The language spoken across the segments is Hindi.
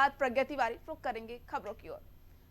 साथ प्रज्ञा तिवारी रुक करेंगे खबरों की ओर।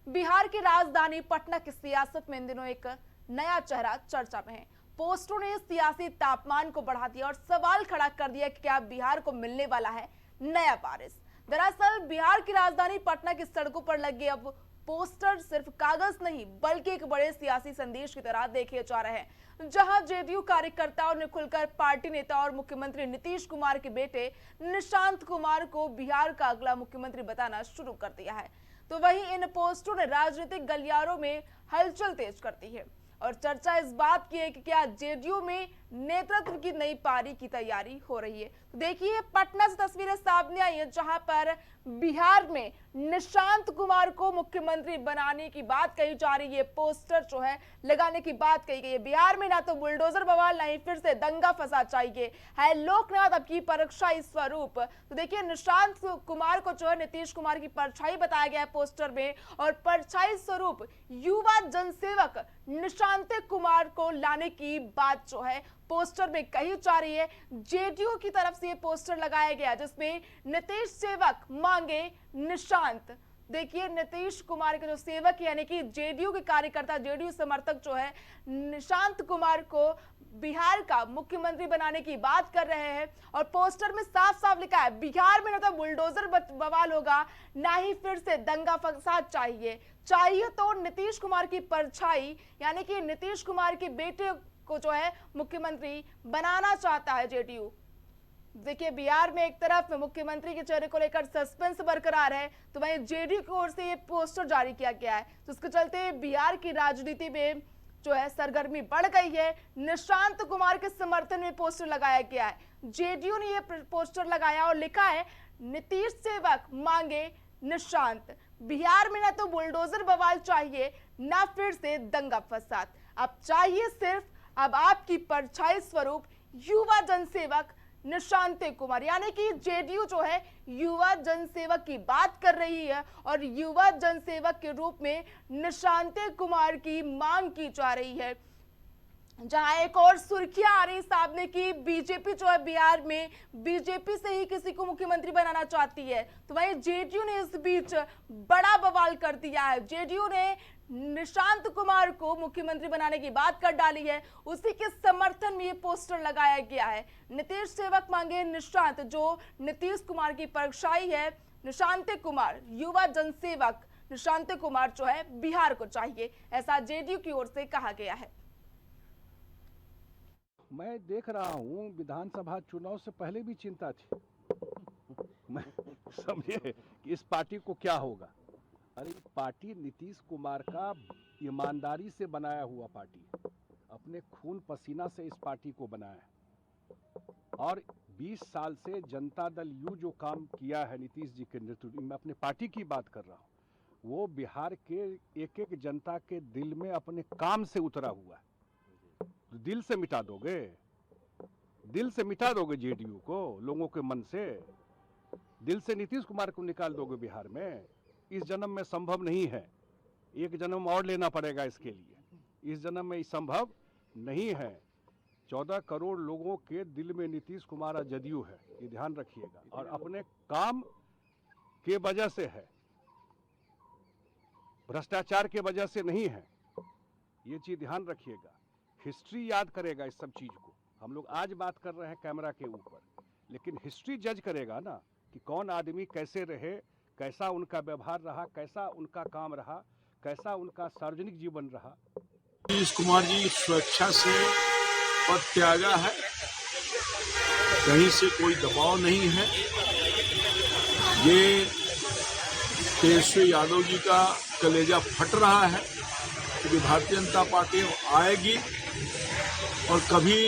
बिहार की राजधानी पटना की सियासत में इन दिनों एक नया चेहरा चर्चा में है। पोस्टरों ने सियासी तापमान को बढ़ा दिया और सवाल खड़ा कर दिया कि क्या बिहार को मिलने वाला है नया वारिस। दरअसल बिहार की राजधानी पटना की सड़कों पर लगे अब पोस्टर सिर्फ कागज नहीं बल्कि एक बड़े सियासी संदेश की तरह देखे जा रहे हैं, जहां जेडीयू कार्यकर्ताओं ने खुलकर पार्टी नेता और मुख्यमंत्री नीतीश कुमार के बेटे निशांत कुमार को बिहार का अगला मुख्यमंत्री बताना शुरू कर दिया है। तो वहीं इन पोस्टरों ने राजनीतिक गलियारों में हलचल तेज कर दी है और चर्चा इस बात की है कि क्या जेडीयू में नेतृत्व की नई पारी की तैयारी हो रही है। तो देखिए पटना से तस्वीरें सामने आई है, जहां पर बिहार में निशांत कुमार को मुख्यमंत्री बनाने की बात कही जा रही है, पोस्टर जो है लगाने की बात कही गई है। बिहार में ना तो बुलडोजर बवाल, ना ही फिर से दंगा फसाद चाहिए, है लोकनाथ अब की परछाई स्वरूप। तो देखिए निशांत कुमार को जो है नीतीश कुमार की परछाई बताया गया है पोस्टर में, और परछाई स्वरूप युवा जनसेवक निशांत कुमार को लाने की बात जो है पोस्टर में कही जा रही है। जेडीयू की तरफ से ये पोस्टर लगाया गया जिसमें नीतीश सेवक मांगे निशांत। देखिए नीतीश कुमार के जो सेवक यानी कि जेडीयू के कार्यकर्ता, जेडीयू समर्थक जो है निशांत कुमार को बिहार का मुख्यमंत्री बनाने की बात कर रहे हैं। और पोस्टर में साफ साफ लिखा है बिहार में ना तो बुलडोजर बवाल होगा, ना ही फिर से दंगा फसाद चाहिए तो नीतीश कुमार की परछाई यानी कि नीतीश कुमार के बेटे को जो है मुख्यमंत्री बनाना चाहता है जेडीयू। देखिए बिहार में एक तरफ मुख्यमंत्री के चेहरे को लेकर सस्पेंस बरकरार है, तो वहीं जेडीयू की ओर से ये पोस्टर जारी किया गया है। तो इसके चलते बिहार की राजनीति में जो है सरगर्मी बढ़ गई है। निशांत कुमार के समर्थन में पोस्टर लगाया गया है। जेडीयू ने ये पोस्टर लगाया और लिखा है नीतीश सेवक मांगे निशांत। बिहार में ना तो बुलडोजर बवाल चाहिए, ना फिर से दंगा फसाद, अब चाहिए सिर्फ अब आपकी परछाई स्वरूप युवा जनसेवक निशांत कुमार। यानी कि जेडीयू जो है युवा जनसेवक की बात कर रही है और युवा जनसेवक के रूप में निशांत कुमार की मांग की जा रही है। जहां एक और सुर्खियां आ रही सामने की बीजेपी जो है बिहार में बीजेपी से ही किसी को मुख्यमंत्री बनाना चाहती है, तो वहीं जेडीयू ने इस बीच बड़ा बवाल कर दिया है। जेडीयू ने निशांत कुमार को मुख्यमंत्री बनाने की बात कर डाली है, उसी के समर्थन में ये पोस्टर लगाया गया है। नीतीश सेवक मांगे निशांत, जो नीतीश कुमार की परछाई है निशांत कुमार, युवा जनसेवक निशांत कुमार जो है बिहार को चाहिए, ऐसा जेडीयू की ओर से कहा गया है। मैं देख रहा हूँ विधानसभा चुनाव से पहले भी चिंता थी मैं समझे कि इस पार्टी को क्या होगा। अरे पार्टी नीतीश कुमार का ईमानदारी से बनाया हुआ पार्टी है, अपने खून पसीना से इस पार्टी को बनाया है और 20 साल से जनता दल यू जो काम किया है नीतीश जी के नेतृत्व में, अपने पार्टी की बात कर रहा हूँ, वो बिहार के एक एक जनता के दिल में अपने काम से उतरा हुआ है। दिल से मिटा दोगे, दिल से मिटा दोगे जेडीयू को, लोगों के मन से दिल से नीतीश कुमार को निकाल दोगे बिहार में, इस जन्म में संभव नहीं है। एक जन्म और लेना पड़ेगा इसके लिए, इस जन्म में संभव नहीं है। 14 करोड़ लोगों के दिल में नीतीश कुमार जदयू है, ये ध्यान रखिएगा, और अपने काम के वजह से है, भ्रष्टाचार के वजह से नहीं है, ये चीज ध्यान रखिएगा। हिस्ट्री याद करेगा इस सब चीज को। हम लोग आज बात कर रहे हैं कैमरा के ऊपर, लेकिन हिस्ट्री जज करेगा ना कि कौन आदमी कैसे रहे, कैसा उनका व्यवहार रहा, कैसा उनका काम रहा, कैसा उनका सार्वजनिक जीवन रहा। नीतीश कुमार जी स्वेच्छा से पद त्यागा है, कहीं से कोई दबाव नहीं है। ये तेजस्वी यादव जी का कलेजा फट रहा है कि भारतीय जनता पार्टी आएगी और कभी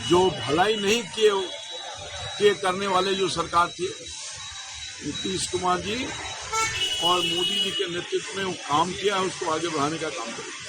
जो भलाई नहीं किए करने वाले जो सरकार थी, नीतीश कुमार जी और मोदी जी के नेतृत्व में वो काम किया है, उसको आगे बढ़ाने का काम करेंगे।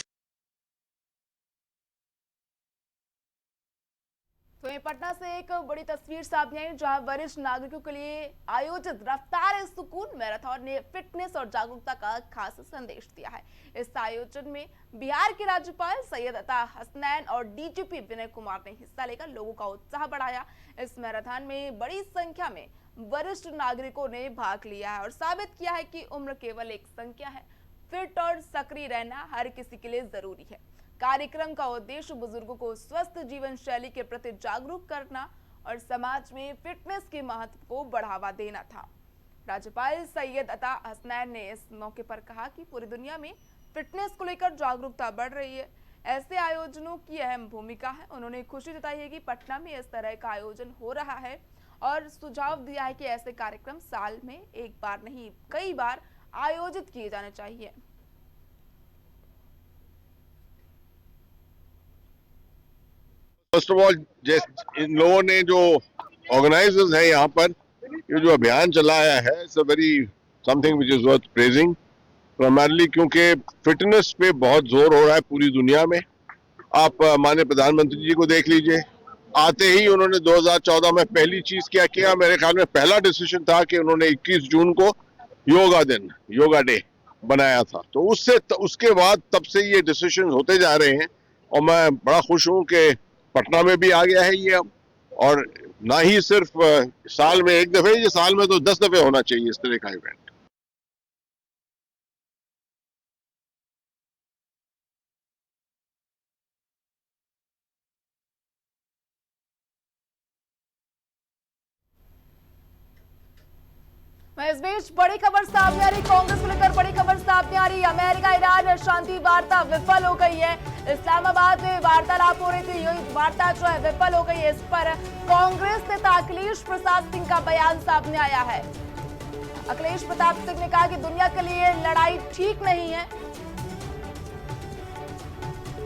तो ये पटना से एक बड़ी तस्वीर सामने आई, जहां वरिष्ठ नागरिकों के लिए आयोजित रफ्तार सुकून मैराथन ने फिटनेस और जागरूकता का खास संदेश दिया है। इस आयोजन में बिहार के राज्यपाल सैयद अता हसनैन और डीजीपी विनय कुमार ने हिस्सा लेकर लोगों का उत्साह बढ़ाया। इस मैराथन में बड़ी संख्या में वरिष्ठ नागरिकों ने भाग लिया है और साबित किया है कि उम्र केवल एक संख्या है। फिट और सक्रिय रहना हर किसी के लिए जरूरी है। कार्यक्रम का उद्देश्य बुजुर्गों को स्वस्थ जीवन शैली के प्रति जागरूक करना और समाज में फिटनेस के महत्व को बढ़ावा देना था। राज्यपाल सैयद अता हसनैन ने इस मौके पर कहा कि पूरी दुनिया में फिटनेस को लेकर जागरूकता बढ़ रही है। ऐसे आयोजनों की अहम भूमिका है। उन्होंने खुशी जताई है कि पटना में इस तरह का आयोजन हो रहा है और सुझाव दिया है कि ऐसे कार्यक्रम साल में एक बार नहीं कई बार आयोजित किए जाने चाहिए। फर्स्ट ऑफ ऑल इन लोगों ने जो ऑर्गेनाइजर्स है यहाँ पर ये जो अभियान चलाया है it's a very something which is worth praising primarily क्योंकि फिटनेस पे बहुत जोर हो रहा है पूरी दुनिया में। आप माननीय प्रधानमंत्री जी को देख लीजिए, आते ही उन्होंने 2014 में पहली चीज क्या किया, मेरे ख्याल में पहला डिसीजन था कि उन्होंने 21 जून को योगा डे बनाया था। तो उसके बाद तब से ये डिसीजन होते जा रहे हैं और मैं बड़ा खुश हूं कि पटना में भी आ गया है ये अब। और ना ही सिर्फ साल में एक दफे, ये साल में तो 10 दफे होना चाहिए इस तरह का इवेंट। इस बीच बड़ी खबर सामने आ रही, कांग्रेस को लेकर बड़ी खबर सामने आ रही। अमेरिका ईरान शांति वार्ता विफल हो गई है। इस्लामाबाद में वार्तालाप हो रही थी, ये वार्ता जो है विफल हो गई है। इस पर कांग्रेस नेता अखिलेश प्रसाद सिंह का बयान सामने आया है। अखिलेश प्रसाद सिंह ने कहा कि दुनिया के लिए लड़ाई ठीक नहीं है।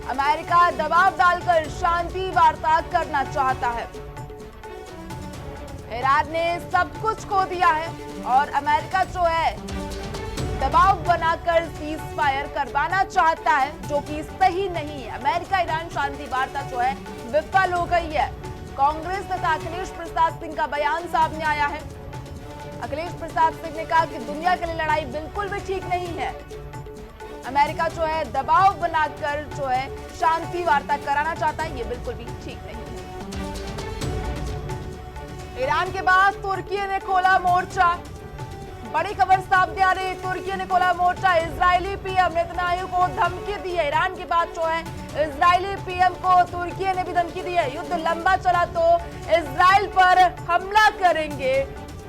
अमेरिका दबाव डालकर शांति वार्ता करना चाहता है। ईरान ने सब कुछ खो दिया है और अमेरिका जो है दबाव बनाकर सीज फायर करवाना चाहता है, जो कि सही नहीं है। अमेरिका ईरान शांति वार्ता जो है विफल हो गई है। कांग्रेस नेता अखिलेश प्रसाद सिंह का बयान सामने आया है। अखिलेश प्रसाद सिंह ने कहा कि दुनिया के लिए लड़ाई बिल्कुल भी ठीक नहीं है। अमेरिका जो है दबाव बनाकर जो है शांति वार्ता कराना चाहता है, ये बिल्कुल भी ठीक नहीं है। ईरान के बाद तुर्की ने खोला मोर्चा। बड़ी खबर सामने आ रही, तुर्की ने खोला मोर्चा। इजरायली पीएम नेतन्याहू को धमकी दी है। ईरान के बाद जो है इजरायली पीएम को तुर्की ने भी धमकी दी है, युद्ध लंबा चला तो इजराइल पर हमला करेंगे।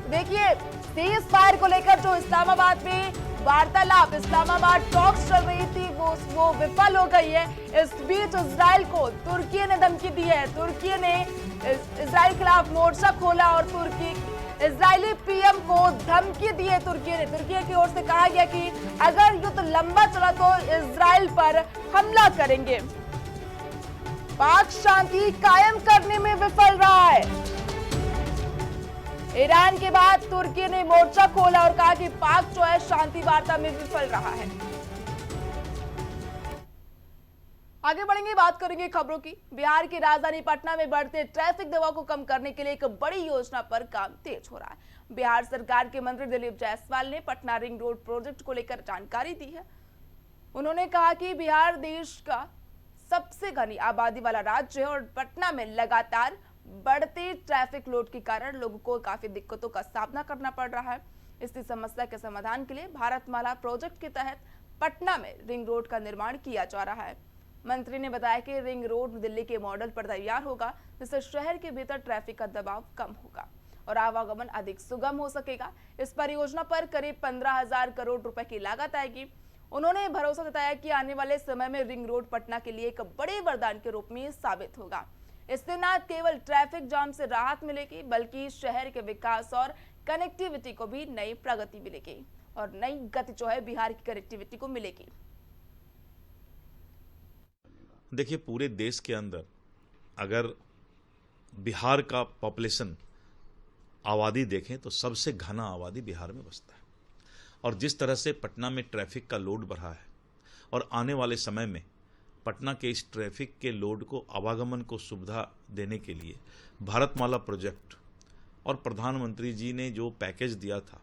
देखिए, सीज फायर को लेकर जो इस्लामाबाद में वार्तालाप, इस्लामाबाद टॉक्स चल रही थी, वो विफल हो गई है। इस बीच इजराइल को तुर्की ने धमकी दी है। तुर्की ने इजराइल के खिलाफ मोर्चा खोला और तुर्की इजरायली पीएम को धमकी दी है। तुर्की की ओर से कहा गया कि अगर युद्ध लंबा चला तो इजराइल पर हमला करेंगे। पाक शांति कायम करने में विफल रहा है। ईरान के बाद तुर्की ने मोर्चा खोला और कहा कि पाक जो है शांति वार्ता में विफल रहा है। आगे बढ़ेंगे, बात करेंगे खबरों की। बिहार की राजधानी पटना में बढ़ते ट्रैफिक दबाव को कम करने के लिए एक बड़ी योजना पर काम तेज हो रहा है। बिहार सरकार के मंत्री दिलीप जायसवाल ने पटना रिंग रोड प्रोजेक्ट को लेकर जानकारी दी है। उन्होंने कहा कि बिहार देश का सबसे घनी आबादी वाला राज्य है और पटना में लगातार बढ़ते ट्रैफिक लोड के कारण लोगों को काफी दिक्कतों का सामना करना पड़ रहा है। इसी समस्या के समाधान के लिए भारतमाला प्रोजेक्ट के तहत पटना में रिंग रोड का निर्माण किया जा रहा है। मंत्री ने बताया कि रिंग रोड दिल्ली के मॉडल पर तैयार होगा, जिससे शहर के भीतर ट्रैफिक का दबाव कम होगा और आवागमन अधिक सुगम हो सकेगा। इस परियोजना पर करीब 15,000 करोड़ रुपए की लागत आएगी। उन्होंने भरोसा जताया कि आने वाले समय में रिंग रोड पटना के लिए एक बड़े वरदान के रूप में साबित होगा। इससे न केवल ट्रैफिक जाम से राहत मिलेगी, बल्कि शहर के विकास और कनेक्टिविटी को भी नई प्रगति मिलेगी और नई गति जो है बिहार की कनेक्टिविटी को मिलेगी। देखिए, पूरे देश के अंदर अगर बिहार का पॉपुलेशन आबादी देखें तो सबसे घना आबादी बिहार में बसता है और जिस तरह से पटना में ट्रैफिक का लोड बढ़ा है और आने वाले समय में पटना के इस ट्रैफिक के लोड को, आवागमन को सुविधा देने के लिए भारतमाला प्रोजेक्ट और प्रधानमंत्री जी ने जो पैकेज दिया था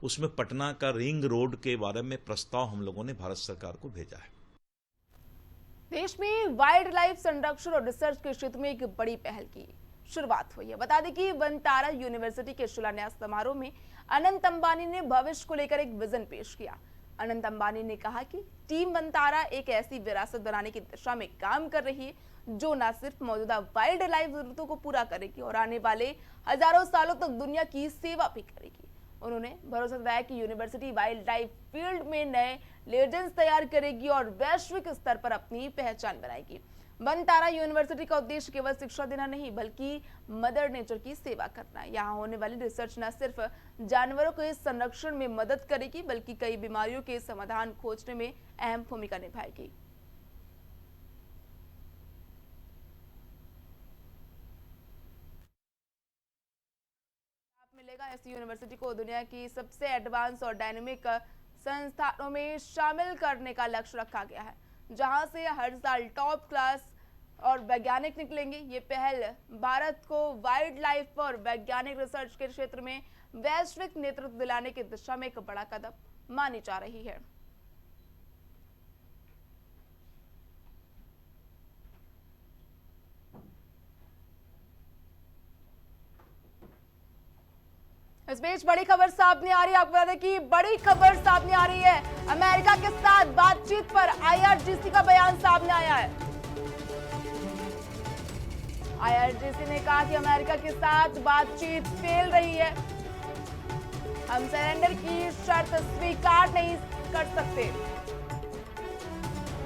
उसमें पटना का रिंग रोड के बारे में प्रस्ताव हम लोगों ने भारत सरकार को भेजा है। देश में वाइल्ड लाइफ संरक्षण और रिसर्च के क्षेत्र में एक बड़ी पहल की। शुरुआत हुई है। बता दें कि वनतारा यूनिवर्सिटी के शिलान्यास समारोह में अनंत अंबानी ने भविष्य को लेकर एक विजन पेश किया। अनंत अंबानी ने कहा कि टीम वनतारा एक ऐसी विरासत बनाने की दिशा में काम कर रही है जो न सिर्फ मौजूदा वाइल्ड लाइफ जरूरतों को पूरा करेगी और आने वाले हजारों सालों तक दुनिया की सेवा भी करेगी। उन्होंने भरोसा दिलाया कि यूनिवर्सिटी वाइल्ड लाइफ फील्ड में नए लेजेंड्स तैयार करेगी और वैश्विक स्तर पर अपनी पहचान बनाएगी। वनतारा यूनिवर्सिटी का उद्देश्य केवल शिक्षा देना नहीं बल्कि मदर नेचर की सेवा करना है। यहाँ होने वाली रिसर्च न सिर्फ जानवरों के संरक्षण में मदद करेगी बल्कि कई बीमारियों के समाधान खोजने में अहम भूमिका निभाएगी। मिलेगा इस यूनिवर्सिटी को दुनिया की सबसे एडवांस और डायनेमिक संस्थानों में शामिल करने का लक्ष्य रखा गया है, जहां से हर साल टॉप क्लास और वैज्ञानिक निकलेंगे। ये पहल भारत को वाइल्ड लाइफ और वैज्ञानिक रिसर्च के क्षेत्र में वैश्विक नेतृत्व दिलाने की दिशा में एक बड़ा कदम मानी जा रही है। इस बीच बड़ी खबर सामने आ रही है। आपको बता दें कि बड़ी खबर सामने आ रही है। अमेरिका के साथ बातचीत पर आईआरजीसी का बयान सामने आया है। आईआरजीसी ने कहा कि अमेरिका के साथ बातचीत फेल रही है। हम सरेंडर की शर्त स्वीकार नहीं कर सकते।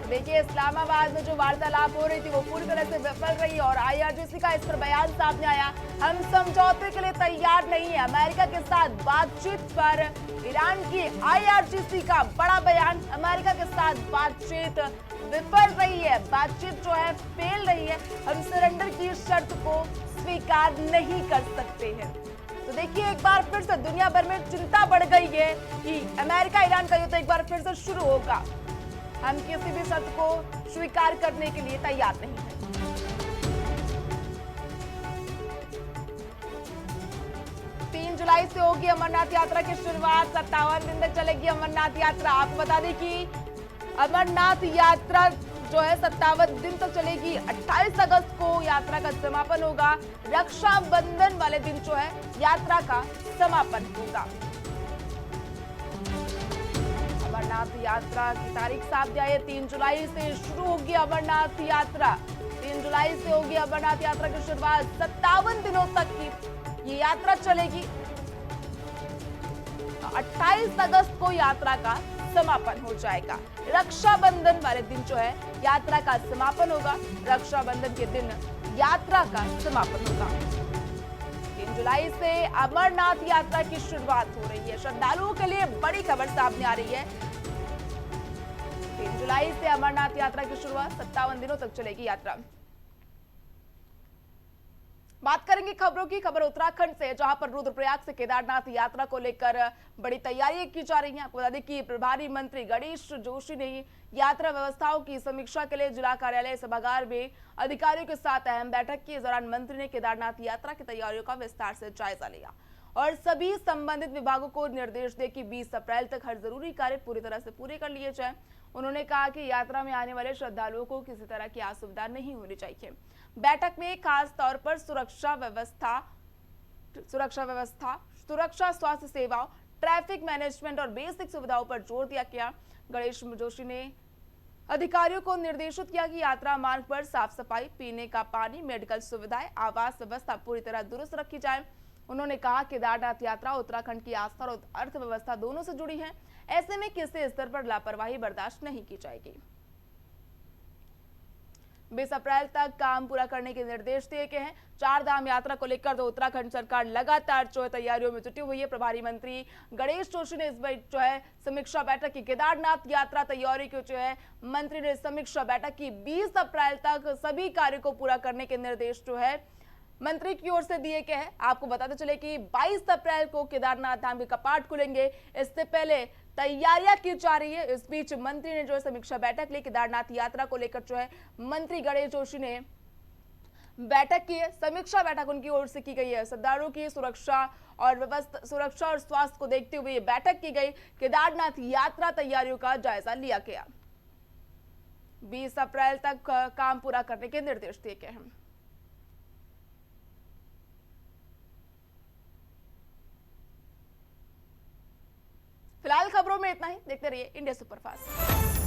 देखिए, इस्लामाबाद में जो वार्तालाप हो रही थी वो पूरी तरह से विफल रही और आईआरजीसी का इस पर बयान सामने आया। हम समझौते के लिए तैयार नहीं है। अमेरिका के साथ बातचीत पर ईरान की आईआरजीसी का बड़ा बयान। अमेरिका के साथ बातचीत विफल रही है, बातचीत जो है फेल रही है। हम सरेंडर की शर्त को स्वीकार नहीं कर सकते हैं। तो देखिए, एक बार फिर से दुनिया भर में चिंता बढ़ गई है कि अमेरिका ईरान का युद्ध एक बार फिर से शुरू होगा। हम किसी भी शर्त को स्वीकार करने के लिए तैयार नहीं हैं। 3 जुलाई से होगी अमरनाथ यात्रा की शुरुआत। 57 दिन तक चलेगी अमरनाथ यात्रा। आपको बता दें कि अमरनाथ यात्रा जो है 57 दिन तक चलेगी। 28 अगस्त को यात्रा का समापन होगा। रक्षाबंधन वाले दिन जो है यात्रा का समापन होगा। अमरनाथ यात्रा की तारीख सामने आई है। 3 जुलाई से शुरू होगी अमरनाथ यात्रा। 3 जुलाई से होगी अमरनाथ यात्रा की शुरुआत। 57 दिनों तक की ये यात्रा चलेगी। 28 अगस्त को यात्रा का समापन हो जाएगा। रक्षाबंधन वाले दिन जो है यात्रा का समापन होगा। रक्षाबंधन के दिन यात्रा का समापन होगा। 3 जुलाई से अमरनाथ यात्रा की शुरुआत हो रही है। श्रद्धालुओं के लिए बड़ी खबर सामने आ रही है। 3 जुलाई से अमरनाथ यात्रा की शुरुआत, 57 दिनों तक चलेगी यात्रा। बात करेंगे खबरों की। खबर उत्तराखंड से, जहां पर रुद्रप्रयाग से केदारनाथ यात्रा को लेकर बड़ी तैयारियां की जा रही हैं। आपको बता दें कि प्रभारी मंत्री गणेश जोशी ने यात्रा व्यवस्थाओं की समीक्षा के लिए जिला कार्यालय सभागार में अधिकारियों के साथ अहम बैठक की। इस दौरान मंत्री ने केदारनाथ यात्रा की तैयारियों का विस्तार से जायजा लिया और सभी संबंधित विभागों को निर्देश दिए कि 20 अप्रैल तक हर जरूरी कार्य पूरी तरह से पूरे कर लिए जाएं। उन्होंने कहा कि यात्रा में आने वाले श्रद्धालुओं को किसी तरह की असुविधा नहीं होनी चाहिए। बैठक में खास तौर पर सुरक्षा व्यवस्था, स्वास्थ्य सेवाओं, ट्रैफिक मैनेजमेंट और बेसिक सुविधाओं पर जोर दिया गया। गणेश जोशी ने अधिकारियों को निर्देशित किया कि यात्रा मार्ग पर साफ सफाई, पीने का पानी, मेडिकल सुविधाएं, आवास व्यवस्था पूरी तरह दुरुस्त रखी जाए। उन्होंने कहा केदारनाथ यात्रा उत्तराखंड की आस्था और अर्थव्यवस्था दोनों से जुड़ी है। ऐसे में किसी स्तर पर लापरवाही बर्दाश्त नहीं की जाएगी। 20 अप्रैल तक काम पूरा करने के निर्देश दिए गए हैं। 4 धाम यात्रा को लेकर तो उत्तराखंड सरकार लगातार जो है तैयारियों में जुटी हुई है। प्रभारी मंत्री गणेश जोशी ने इस बार जो है समीक्षा बैठक की। केदारनाथ यात्रा तैयारी की जो है मंत्री ने समीक्षा बैठक की। 20 अप्रैल तक सभी कार्य को पूरा करने के निर्देश जो है मंत्री की ओर से दिए गए हैं। आपको बताते चले कि 22 अप्रैल को केदारनाथ धाम के कपाट खुलेंगे। इससे पहले तैयारियां की जा रही है। इस बीच मंत्री ने जो है समीक्षा बैठक ली। केदारनाथ यात्रा को लेकर जो है मंत्री गणेश जोशी ने बैठक की है। समीक्षा बैठक उनकी ओर से की गई है। श्रद्धालुओं की सुरक्षा और स्वास्थ्य को देखते हुए बैठक की गई। केदारनाथ यात्रा तैयारियों का जायजा लिया गया। 20 अप्रैल तक काम पूरा करने के निर्देश दिए गए हैं। में इतना ही। देखते रहिए इंडिया सुपरफास्ट।